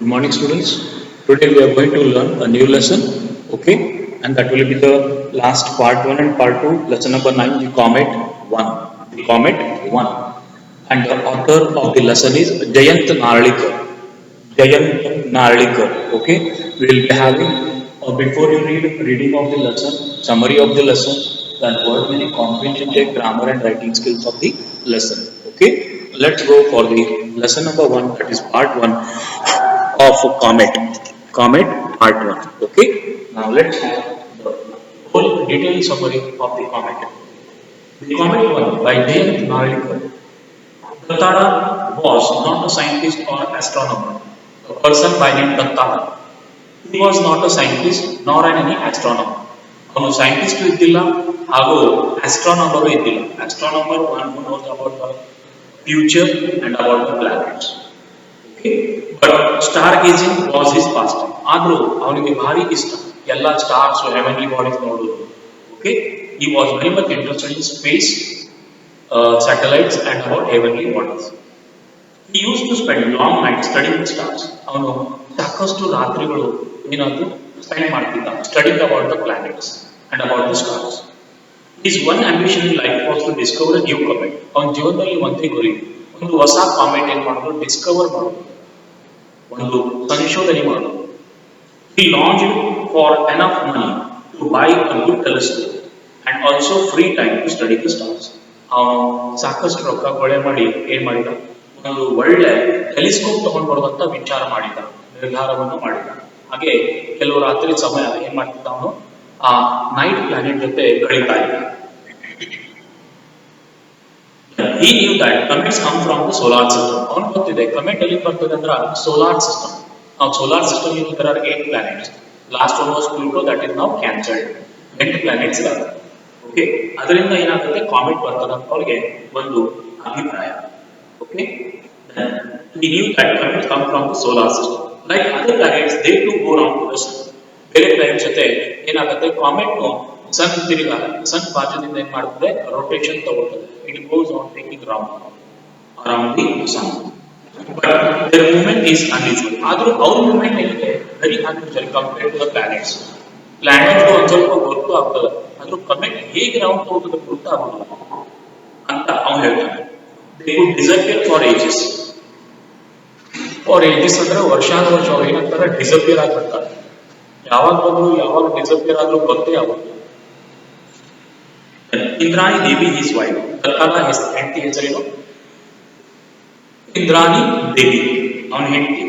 Good morning, students. Today we are going to learn a new lesson, okay? And that will be the last part 1 and part 2, lesson number 9, the Comet 1. The Comet 1. And the author of the lesson is Jayant Narlikar. Jayant Narlikar, okay? We will be having, before you read reading of the lesson, summary of the lesson, then word meaning, comprehension check, grammar and writing skills of the lesson, okay? Let's go for the lesson number 1, that is part 1 of Comet. Comet part 1. Okay. Now let's have the whole detailed summary of the comet. The Comet 1 by Jayant Narlikar. Dattara was not a scientist or astronomer. A person by name Dattara. He was not a scientist nor any astronomer. ಅವನು scientist ಇದ್ದಿಲ್ಲ ಹಾಗೂ astronomer ಇದ್ದಿಲ್ಲ. Astronomer one who knows about the future and about the planets. Okay. But stargazing was his pastime. ಆದ್ರೂ ಅವನಿಗೆ ಭಾರಿ ಇಷ್ಟ ಎಲ್ಲ stars heavenly bodies ನೋಡೋದು. Okay. He was very much interested in space, satellites and about heavenly bodies. He used to spend long nights studying the stars. ಅವನು ಸಾಕಷ್ಟು ರಾತ್ರಿಗಳು ಏನಾದ್ರು spend ಮಾಡ್ತಿದ್ದ studying about the planets and about the stars. His one ambition in life was to discover a new comet. ಅವನ ಜೀವನದಲ್ಲಿ ಒಂದೇ ಗುರಿ, ಒಂದು ಹೊಸ ಕಾಮೆಟ್ ಏನ್ ಮಾಡೋದು, ಡಿಸ್ಕವರ್ ಮಾಡೋದು, ಒಂದು ಸಂಶೋಧನೆ ಮಾಡೋದು. He launched for enough money to buy a good telescope and also free time to study the stars. ಅವನು ಸಾಕಷ್ಟು ರೊಕ್ಕ ಕೊಳೆ ಮಾಡಿ ಏನ್ ಮಾಡಿದ, ಒಂದು ಒಳ್ಳೆ ಟೆಲಿಸ್ಕೋಪ್ ತಗೊಂಡು ಬರೋದಂತ ವಿಚಾರ ಮಾಡಿದ, ನಿರ್ಧಾರವನ್ನು ಮಾಡಿದ. ಹಾಗೆ ಕೆಲವು ರಾತ್ರಿ ಸಮಯ ಏನ್ ಮಾಡ್ತಿದ್ದ, ಅವನು ಆ ನೈಟ್ ಪ್ಲಾನೆಟ್ ಜೊತೆ ಕಳೀತಾ ಇದ್ದ. He knew that comets come from the solar system. ಅವನು ಗೊತ್ತಿದೆ ಕಮೆಟ್ ಎಲ್ಲಿ ಬರ್ತದೆ ಅಂದ್ರೆ ಸೋಲಾರ್ ಸಿಸ್ಟಮ್. ನಾವು solar system in there are 8 planets. Last one was Pluto, that is now cancelled. 8 planets ಇದಾವೆ. ಓಕೆ, ಅದರಿಂದ ಏನಾಗುತ್ತೆ, ಕಾಮೆಟ್ ಬರ್ತದೆ ಅಂತ ಅವರಿಗೆ ಒಂದು ಅಭಿಪ್ರಾಯ. Okay, he knew that comets come from the solar system. Like other planets, they too go around the sun. ಬೇರೆ planet ಜೊತೆ ಏನಾಗುತ್ತೆ, ಕಾಮೆಟ್ ಸನ್ ತಿರುಗ ಸನ್ ಬಾಜುದಿಂದ ಏನ್ ಮಾಡುತ್ತದೆ, ರೊಟೇಷನ್ ತಗೊಳ್ತದೆ. It goes on taking round around the sun. But their movement is unusual. ಆದ್ರೂ ಅವ್ರ movement ಏನಿದೆ very unusual compared to the planets. Planet ಒಂದ್ ಸ್ವಲ್ಪ ಗೊತ್ತು ಆಗ್ತದೆ, ಆದ್ರೂ ಕಮೆಟ್ ಹೇಗೆ ರೌಂಡ್ ಹೋಗ್ತದೆ ಗೊತ್ತಾಗೋದಿಲ್ಲ ಅಂತ ಅವ್ನು ಹೇಳ್ತಾನೆ. they could disappear for ages. For ages ಅಂದ್ರೆ ವರ್ಷಾನುವರ್ಷ ಅವ್ರು ಏನಂತಾರೆ, ಡಿಸಪಿಯರ್ ಆಗ್ಬಿಡ್ತಾರೆ. ಯಾವಾಗ ಬಂದ್ರು ಯಾವಾಗ ಡಿಸಪಿಯರ್ ಆದ್ರೂ ಗೊತ್ತೇ ಆಗುತ್ತೆ. ಇಂದ್ರಾಣಿ ದೇವಿ his wife. ದತ್ತಾರ ಹೆಂಡತಿ ಹೆಸರೇನು, ಇಂದ್ರಾಣಿ ದೇವಿ ಅವನ ಹೆಂಡತಿ.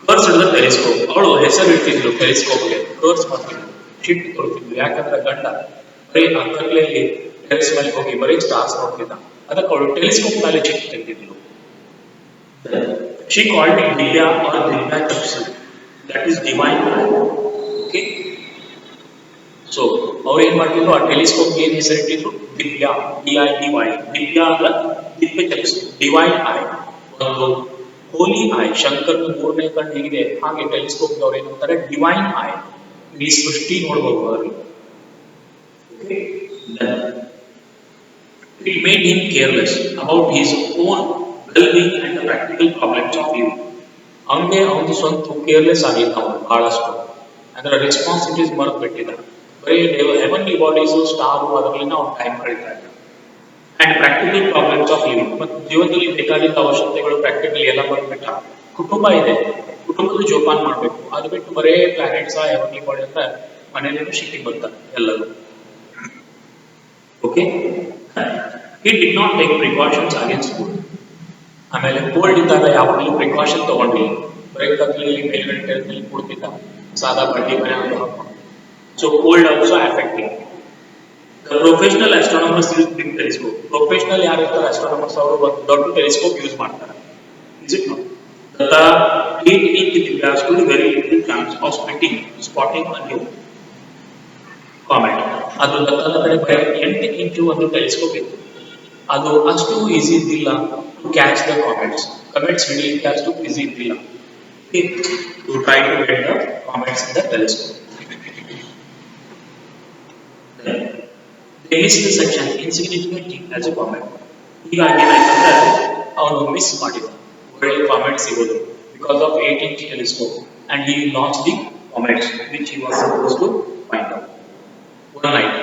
ಕರ್ಸ್ ಹಿಡಿದ ಟೆಲಿಸ್ಕೋಪ್, ಅವಳು ಹೆಸರು ಇಡ್ತಿದ್ರು ಟೆಲಿಸ್ಕೋಪ್ಗೆ, ಕರ್ಸ್ ಮಾಡ್ತಿದ್ರು, ಶಿಟ್ ಕೊಡ್ತಿದ್ರು. ಯಾಕಂದ್ರೆ ಗಂಡ ಬರೀ ಆ ಕತ್ಲೆಯಲ್ಲಿ ಟೆರೆಸ್ ಮೇಲೆ ಹೋಗಿ ಬರೀ ಸ್ಟಾರ್ಸ್ ನೋಡ್ತಿದ್ದ, ಅದಕ್ಕೆ ಅವಳು ಟೆಲಿಸ್ಕೋಪ್ ಮೇಲೆ chit ತೆಗೆದಿದ್ಲು. She called it Divya or Divya Chaksu, that is divine eye. Okay, so ಅವ್ರು ಏನ್ ಮಾಡ್ತಿದ್ರು, ಆ ಟೆಲಿಸ್ಕೋಪ್ ಏನ್ ಹೆಸರಿಟ್ಟಿದ್ರು, ದಿವ್ಯಾ, DIVY. ದಿವ್ಯಾ ಅಂದ್ರೆ ದಿವ್ಯ ಚಕ್ಷು, ಡಿವೈನ್ ಐ, ಒಂದು ಹೋಲಿ ಐ. ಶಂಕರ್ನ ಮೂರನೇ ಕಣ್ಣು ಹೇಗಿದೆ ಹಾಗೆ ಟೆಲಿಸ್ಕೋಪ್ ಅವ್ರು ಏನ್ ಮಾಡ್ತಾರೆ, ಡಿವೈನ್ ಐ. ಈ ಸೃಷ್ಟಿ ನೋಡ್ಬೋದು ಅವರಿಗೆ. It made him careless about his own well-being and the practical problems of living. ಅವನಿಗೆ ಅವನು ಸ್ವಂತ ಕೇರ್ಲೆಸ್ ಆಗಿದ್ದ, ಅವನು ಬಹಳಷ್ಟು ಅಂದ್ರೆ ರೆಸ್ಪಾನ್ಸಿಬಿಲಿಟೀಸ್ ಮರೆತು ಬಿಟ್ಟಿದ್ದ. ಬರೀ ಹೆವನ್ಲಿ ಬಾಡೀಸು ಸ್ಟಾರು ಅದರಲ್ಲಿ ಅವ್ನು ಟೈಮ್ ಕಳೀತಾ ಇದ್ದ. And practical problems of living, ಮತ್ತು ಜೀವನದಲ್ಲಿ ಬೇಕಾಗಿದ್ದ ಅವಶ್ಯಕತೆಗಳು ಪ್ರಾಕ್ಟಿಕಲಿ ಎಲ್ಲ ಬರ್ಬಿಟ್ಟ. ಕುಟುಂಬ ಇದೆ, ಕುಟುಂಬದ ಜೋಪಾನ ಮಾಡಬೇಕು, ಅದು ಬಿಟ್ಟು ಬರೇ ಪ್ಲಾನೆಟ್ಸ್ ಹೆವನ್ಲಿ ಬಾಡಿ ಅಂತ ಮನೇಲಿ ಶಿಫ್ಟಿಂಗ್ ಬರ್ತಾರೆ ಎಲ್ಲರೂ. Okay, he did not take precautions against cold. ಆಮೇಲೆ ಕೋಲ್ಡ್ ಇದ್ದಾಗ ಯಾವಾಗಲೂ ಪ್ರಿಕಾಷನ್ ತಗೊಂಡಿಲ್ಲ, ಬರೀ ಕತ್ಲೆಯಲ್ಲಿ ಮೇಲ್ಗಡೆ ಟೆರೆಸ್ನಲ್ಲಿ ಕೂಡ್ತಿದ್ದ, ಸಾದಾ ಬಡ್ಡಿ ಮನೆ ಹಾಕೊಂಡು. So cold also affecting. The professional astronomers use big telescope. Professional ಯಾರು ಇರ್ತಾರೆ ಆಸ್ಟ್ರಾನಮರ್ಸ್, ಅವರು ಒಂದು ದೊಡ್ಡ ಟೆಲಿಸ್ಕೋಪ್ ಯೂಸ್ ಮಾಡ್ತಾರೆ. Is it not? The 8-inch Divya stood very little chance of spotting a new comet. ಅದು ದತ್ತದ ಕಡೆ ಬರೀ 8 ಇಂಚು ಒಂದು ಟೆಲಿಸ್ಕೋಪ್ ಇತ್ತು, ಅದು ಅಷ್ಟು ಈಸಿ ಇದ್ದಿಲ್ಲ to catch the comets. Comets ಹಿಡಿಯಲಿಕ್ಕೆ ಅಷ್ಟು ಈಸಿ ಇದ್ದಿಲ್ಲ. To try to get the comets in the telescope. They missed the section insignificantly as a comet. ಹೀಗಾಗಿ ಏನಾಯ್ತಂದ್ರೆ ಅವನು ಮಿಸ್ ಮಾಡಿದ ಒಳ್ಳೆ ಕಾಮೆಟ್ ಸಿಗೋದು. because of 8-inch telescope, and he launched the comets which he was supposed to find out. One night,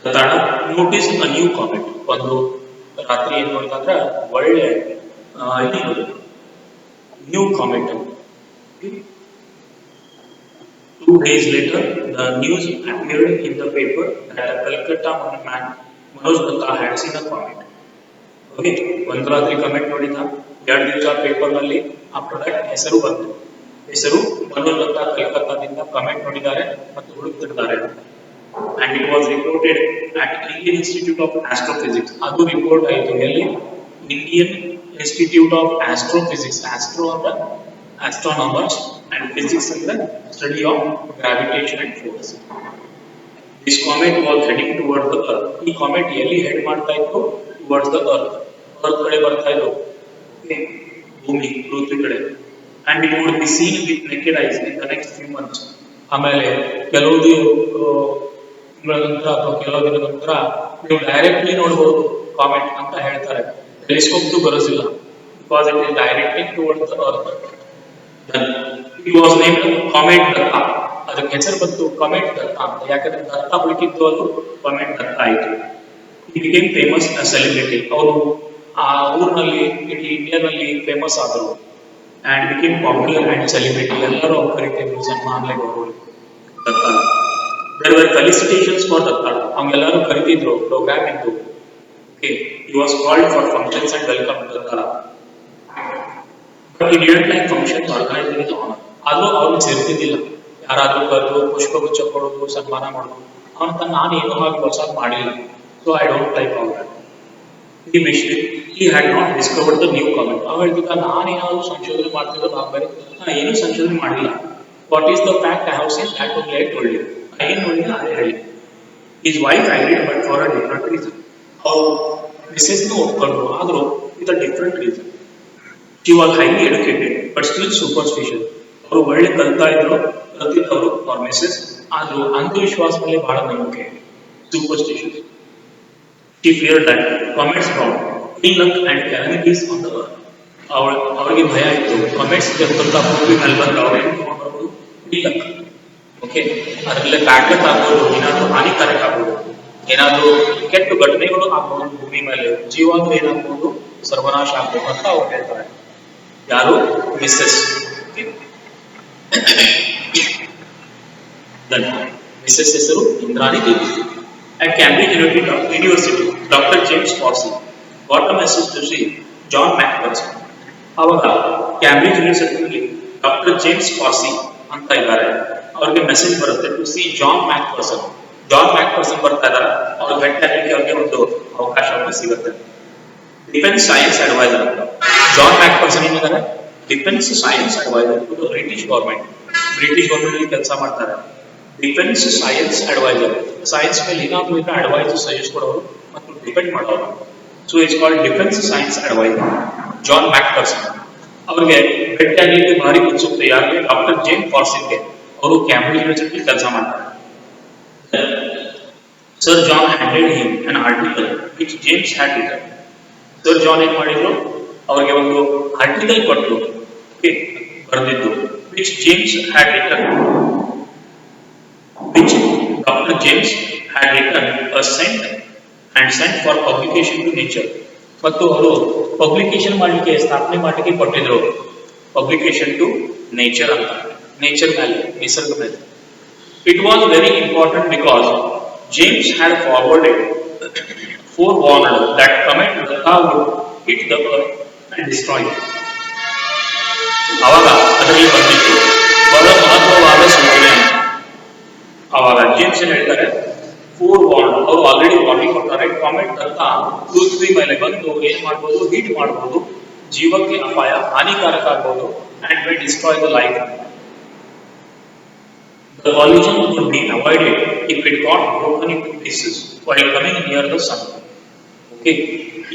the Tada noticed a new comet. ಒಂದು ರಾತ್ರಿ ಏನು ನೋಡಿದ್ರೆ ಒಳ್ಳೆ new comet. 2 days later, the news appeared in the paper that a Calcutta man Manoj Datta had seen a comet. Okay, ಒಂದು ರಾತ್ರಿ comment ನೋಡಿದ, 2 ದಿವಸ paper ನಲ್ಲಿ ಆ ಪ್ರಾಡಕ್ಟ್ ಹೆಸರು ಬಂತು. ಹೆಸರು ಮನೋಜ್ ದತ್ತ ಕಲ್ಕತ್ತಾದಿಂದ ಕಮೆಂಟ್ ನೋಡಿದ್ದಾರೆ ಮತ್ತು ಹುಡುಕ್ತಿದ್ದಾರೆ. And it was reported at Indian Institute of Astrophysics. ಅದು ರಿಪೋರ್ಟ್ ಆಯಿತು ಎಲ್ಲಿ? Indian Institute of Astrophysics. Astro ಅಂದ್ರೆ astronomers and physics ಅಂದ್ರೆ study of gravitation and force. This comet was heading towards the earth. ಈ comet ಎಲ್ಲಿ head ಮಾಡ್ತಾ ಇತ್ತು? Towards the earth. earth ಕಡೆ ಬರ್ತಾ ಇತ್ತು. Okay, ಭೂಮಿ ಪೃಥ್ವಿ ಕಡೆ. And it would be seen with naked eyes in the next few months. ಆಮೇಲೆ ಕೆಲವು ತಿಂಗಳ ನಂತರ ಅಥವಾ ಕೆಲವು ದಿನದ ನಂತರ ನೀವು ಡೈರೆಕ್ಟ್ಲಿ ನೋಡಬಹುದು ಕಾಮೆಟ್ ಅಂತ ಹೇಳ್ತಾರೆ. ಟೆಲಿಸ್ಕೋಪ್ ಬರೋದಿಲ್ಲ, because it is directing towards the earth. It was named comet Dutta. ಅದಕ್ಕೆ ಹೆಸರು ಬಂತು ಕಾಮೆಟ್ ದತ್ತ ಅಂತ. ಯಾಕಂದ್ರೆ ದತ್ತ ಹುಡುಕಿದ್ದು ಅದು ಕಾಮೆಟ್ ದತ್ತ ಆಯಿತು. he became famous as celebrity. ಅವರು ಆ ಊರಿನಲ್ಲಿ ಇಡೀ ಇಂಡಿಯಾದಲ್ಲಿ ಫೇಮಸ್ ಆದರು. and became popular and celebrity. ಎಲ್ಲರೂ ಕರೀತಿದ್ರು ಸನ್ಮಾನ್ಲೆ ಗೌರವ Dutta. there were felicitations for Dutta. ಅವನ್ನೆಲ್ಲರೂ ಕರೀತಿದ್ರು ಪ್ರೋಗ್ರಾಮ್ ಇತ್ತು. okay, he was called for functions and welcomed Dutta. but he didn't like functions organized in his honor. ಆದರೂ ಅವ್ರಿಗೆ ಸೇರ್ತಿದ್ದಿಲ್ಲ. ಯಾರಾದರೂ ಕರೆದು ಪುಷ್ಪಗುಚ್ಛ ಕೊಡೋದು, ಸನ್ಮಾನ ಮಾಡೋದು, ಅವನ ನಾನು ಏನೂ ಹಾಗೆ ಹೊಸದು ಮಾಡಿಲ್ಲ. So I don't like all that. He wished he had not discovered the new comet. ಅವ ಹೇಳಿದ ನಾನೇನಾದರೂ ಸಂಶೋಧನೆ ಮಾಡ್ತಿರೋ ಏನು ಸಂಶೋಧನೆ ಮಾಡಿಲ್ಲ. What is the fact I have seen? That only I told you. ಏನು ನೋಡಿಲ್ಲ ಅದೇ ಹೇಳಿ. His wife agreed, but for a different reason. ಅವ್ರು ಮಿಸೆಸ್ನು ಒಪ್ಕೊಂಡ್ರು, ಆದರೂ with a different reason. She was highly educated, but still superstitious. ಅವರು ಒಳ್ಳೆ ಕಲ್ತಾ ಇದ್ರು, ಕಲ್ತಿದ್ದವರು ಅವ್ರ ಮಿಸೆಸ್, ಆದರೂ ಅಂಧವಿಶ್ವಾಸ ಮೇಲೆ ಬಹಳ ನಂಬಿಕೆ, superstitious. She feared that comets brought ill luck and calamities on the earth. ಅವರಿಗೆ ಭಯ ಇತ್ತು, ಕಾಮೆಟ್ಸ್ ಜಗತ್ತ ಭೂಮಿ ಮೇಲೆ ಬಂದು ಅವ್ರೇನು ತಗೊಂಡ್ಬರ್ಬೋದು, ಇಲ್ ಲಕ್. ಓಕೆ, ಅದರಲ್ಲಿ ಬ್ಯಾಡ್ ಲಕ್ ಆಗ್ಬೋದು, ಏನಾದರೂ ಹಾನಿಕಾರಕ ಆಗ್ಬೋದು, ಏನಾದರೂ ಕೆಟ್ಟ ಘಟನೆಗಳು ಆಗ್ಬೋದು ಭೂಮಿ ಮೇಲೆ, ಜೀವಾಂಗ ಏನಾಗ್ಬೋದು, ಸರ್ವನಾಶ ಆಗ್ಬೋದು ಅಂತ ಅವ್ರು ಹೇಳ್ತಾರೆ. ಯಾರು? ಮಿಸ್ಸೆಸ್. ಮಿಸ್ಸೆಸ್ ಹೆಸರು ಇಂದ್ರಾಣಿ ದೇವಿ. At Cambridge University, Dr. James Forsey got a message to see John McPherson. ಅವಾಗ ಕ್ಯಾಂಬ್ರಿಡ್ಜ್ ಯೂನಿವರ್ಸಿಟಿಯಲ್ಲಿ ಡಾಕ್ಟರ್ ಜೇಮ್ಸ್ ಫಾರ್ಸಿ ಅಂತ ಇದ್ದಾರೆ, ಅವ್ರಿಗೆ ಮೆಸೇಜ್ ಬರುತ್ತೆ to see John McPherson. John McPherson ಬರ್ತಾ ಇದ್ದಾರೆ, ಅವ್ರ ಭೇಟಿ ಆಗಲಿಕ್ಕೆ ಅವ್ರಿಗೆ ಒಂದು ಅವಕಾಶ ಸಿಗುತ್ತೆ. ಡಿಫೆನ್ಸ್ ಸೈನ್ಸ್ ಅಡ್ವೈಸರ್ ಅಂತ ಜಾನ್ ಮ್ಯಾಕ್ಫರ್ಸನ್ ಏನಿದ್ದಾರೆ, defence science adviser to the British government. British government ಅಲ್ಲಿ ಕೆಲಸ ಮಾಡ್ತಾರೆ. ಡಿಫೆನ್ಸ್ ಸೈನ್ಸ್ ಅಡ್ವೈಸರ್, ಸೈನ್ಸ್ ಮೇಲೆ ಏನಾದರೂ ಈಗ ಅಡ್ವೈಸ್ ಸಜೆಸ್ಟ್ ಕೊಡೋರು ಮತ್ತು ಡಿಪೆಂಡ್ ಮಾಡೋರು. So it's called defence science advisor John Macpherson. ಅವ್ರಿಗೆ ಭೇಟಿಯಾಗಲಿಕ್ಕೆ ಭಾರಿ ಉತ್ಸುಕತೆ. ಯಾರಿಗೆ? ಡಾಕ್ಟರ್ ಜೇಮ್ಸ್ ಫಾರ್ಸಿನ್ಗೆ. ಅವರು ಕ್ಯಾಂಬ್ರಿಡ್ಜ್ ಯೂನಿವರ್ಸಿಟಿ ಕೆಲಸ ಮಾಡ್ತಾರೆ. Sir John handed him an article which James had written. Sir John ಏನ್ ಮಾಡಿದ್ರು, ಅವ್ರಿಗೆ ಒಂದು ಆರ್ಟಿಕಲ್ ಕೊಟ್ಟರು, ಬರೆದಿದ್ದು, which James had written, which Dr. James had written sent for publication to Nature. ಮತ್ತು ಅವರು ಪಬ್ಲಿಕೇಶನ್ ಮಾಡಲಿಕ್ಕೆ, ಸ್ಥಾಪನೆ ಮಾಡಲಿಕ್ಕೆ ಕೊಟ್ಟಿದ್ರು, ಪಬ್ಲಿಕೇಶನ್ ಟು ನೇಚರ್ ಅಂತ, ನೇಚರ್ ಮೇಲೆ, ನಿಸರ್ಗ ಮೇಲೆ. It was very important because James had forwarded forewarned that comet Datta would hit the earth and destroy it. ಅವಾಗ ಅದರಲ್ಲಿ ಬಂದಿತ್ತು ಬಹಳ ಮಹತ್ವವಾದ ಸೂಚನೆ. ಅವಾಗ ಜೇಮ್ಸ್ ಏನ್ ಹೇಳ್ತಾರೆ, ಫೋರ್ವಾರ್ನ್, ಅವರು ಆಲ್ರೆಡಿ ವಾರ್ನಿಂಗ್ ಕೊಡ್ತಾರೆ, ಕಾಮೆಟ್ ದತ್ತ ಪೃಥ್ವಿ ಮೇಲೆ ಬಂದು ಏನ್ ಮಾಡ್ಬೋದು, ಹೀಟ್ ಮಾಡ್ಬೋದು, ಜೀವಕ್ಕೆ ಅಪಾಯ, ಹಾನಿಕಾರಕ ಆಗ್ಬೋದು, and may destroy the life. The collision could be avoided if it got broken into pieces while coming near the sun. Okay,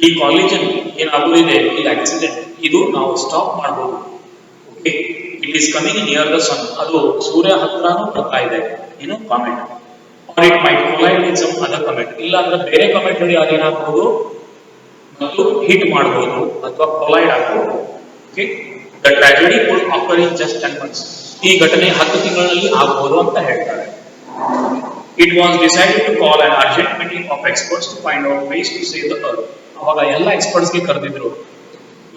ಈ ಕಾಲಿಜನ್ ಏನಾಗೋದಿದೆ, ಈ ಆಕ್ಸಿಡೆಂಟ್, ಇದು ನಾವು ಸ್ಟಾಪ್ ಮಾಡಬಹುದು. Okay, it is coming near the sun, ಅದು ಸೂರ್ಯ ಹತ್ರನೂ ಬರ್ತಾ ಇದೆ, ಏನು comet. Or it might collide with some other comet, ಇಲ್ಲ ಅಂದ್ರೆ ಬೇರೆ ಕಾಮೆಟ್ ನೋಡಿ ಅದೇನಾಗಬಹುದು ಮತ್ತು ಹಿಟ್ ಮಾಡಬಹುದು ಅಥವಾ ಕೊಲೈಡ್ ಆಗಬಹುದು. Okay, the The tragedy could occur in just 10 months. ಈ ಘಟನೆ 10 ತಿಂಗಳಲ್ಲಿ ಆಗಬಹುದು ಅಂತ ಹೇಳ್ತಾರೆ. It was decided to call an urgent meeting of experts to find out ways to save the earth. ಅವಾಗ ಎಲ್ಲ ಎಕ್ಸ್ಪರ್ಟ್ಸ್ ಗೆ ಕರೆದಿದ್ರು.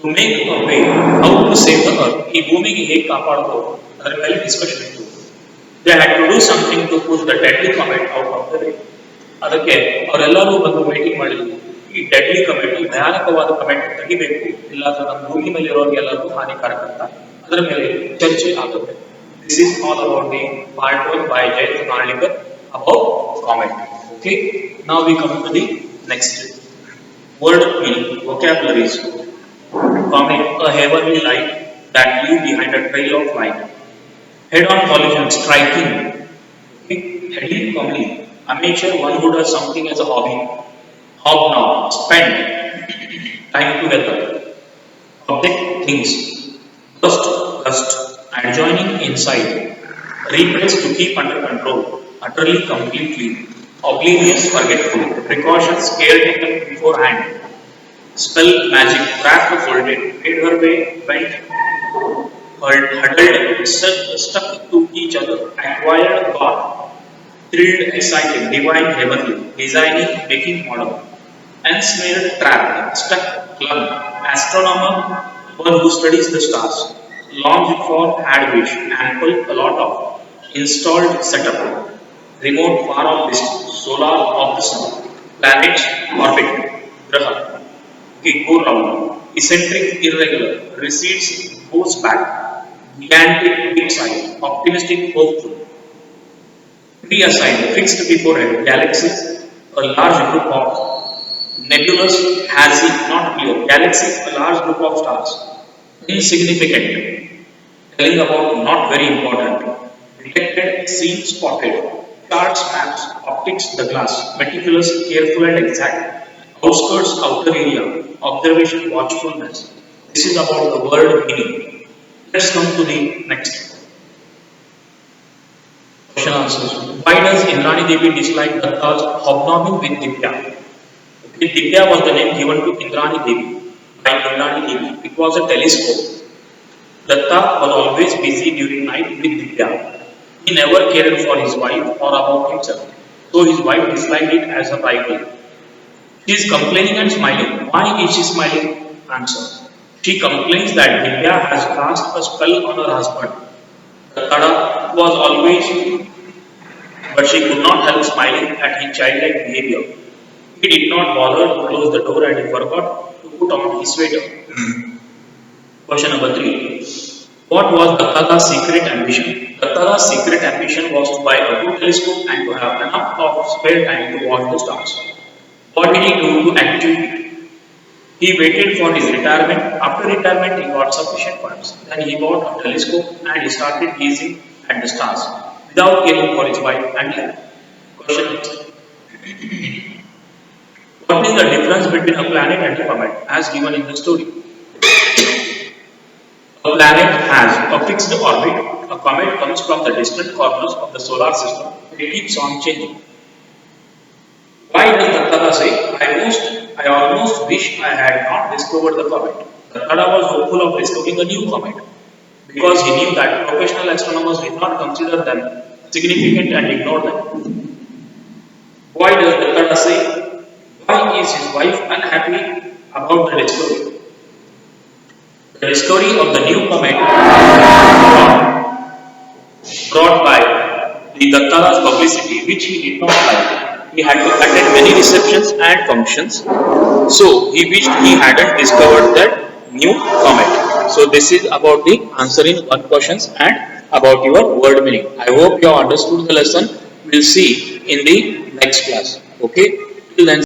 To make a way how to save the earth. ಈ ಭೂಮಿಗೆ ಹೇಗೆ ಕಾಪಾಡಬಹುದು ಅದರ ಮೇಲೆ ಡಿಸ್ಕಷನ್ ಇತ್ತು. They had to do something to push the deadly comet out of the way. ಅದಕ್ಕೆ ಅವರೆಲ್ಲರೂ ಬಂದು ಮೀಟಿಂಗ್ ಮಾಡಿದ್ರು. ಈ ಡೆಡ್ಲಿ ಕಮೆಟ್, ಈ ಭಯಾನಕವಾದ ಕಮೆಟ್ ತೆಗಿಬೇಕು, ಇಲ್ಲಾಂದ್ರೆ ನಮ್ಮ ಭೂಮಿ ಮೇಲೆ ಇರೋರಿಗೆಲ್ಲರಿಗೂ ಹಾನಿಕಾರಕ ಅಂತ ಅದರ ಮೇಲೆ ಚರ್ಚೆ ಆಗುತ್ತೆ. This is all about the part 1 by Jayant Narlikar about comet. Okay, now we come to the next word meaning, vocabularies. Comet, a heavenly light that flew behind a trail of light. Head-on collision, striking. Okay, heading, comely. Amateur, one who does something as a hobby. Hobnob, spend time together. Object, things. Burst, gust, adjoining, inside. Repress, to keep under control. Utterly, completely. Oblivious, forgetful. Precautions, care taken beforehand. Spell, magic. Trap, folded. Made her way, bent, huddled, stuck to each other. Acquired, got. Thrilled, excited, divine, heavenly. Designing, making model. Ensnared, trapped, stuck, clung. Astronomer, one who studies the stars. Longed for, had wish, ample, a lot of. Installed, set up. Remote, far off distance. Solar, of the sun. Planet, orbit. Graha. Okay, go round. Eccentric, irregular. Recedes, goes back. Gigantic, big size. Optimistic, hopeful. Pre-assigned, fixed beforehand. Galaxies, a large group of. Nebulous, hazy, not clear. Galaxies, a large group of stars. Insignificant, telling about not very important. Detected, seen, spotted. Charts, maps, optics, the glass. Meticulous, careful and exact. Outskirts, outer area. Observation, watchfulness. This is about the word meaning. Let's come to the next question answers. Why does Indrani Devi dislike Datta's hobnobbing with Divya? Okay, Divya was the name given to Indrani Devi by Indrani Devi. It was a telescope. Datta was always busy during night with Divya. He never cared for his wife or about himself, so his wife disliked it as a rival. She is complaining and smiling. Why is she smiling? Answer. She complains that Divya has cast a spell on her husband. Datta was always, but she could not help smiling at his childlike behavior. He did not bother to close the door and he forgot to put on his sweater. Question number 3. What was Datta's secret ambition? Datta's secret ambition was to buy a good telescope and to have enough of spare time to watch the stars. What did he do to achieve it? He waited for his retirement. After retirement, he got sufficient funds. Then he bought a telescope and he started gazing at the stars without caring for his wife and life. Question next. What is the difference between a planet and a comet as given in the story? A planet has a fixed orbit. A comet comes from the distant corners of the solar system. It keeps on changing. Why does Datta say, I almost wish I had not discovered the comet? Datta was hopeful of discovering a new comet because he knew that professional astronomers did not consider them significant and ignore them. Why does Datta say, why is his wife unhappy about the discovery? The discovery of the new comet brought by the Datta's publicity, which he did not like. He had to attend many receptions and functions, so he wished he hadn't discovered that new comet. So this is about the answering one questions and about your word meaning. I hope you have understood the lesson. We'll see in the next class. Okay, till then.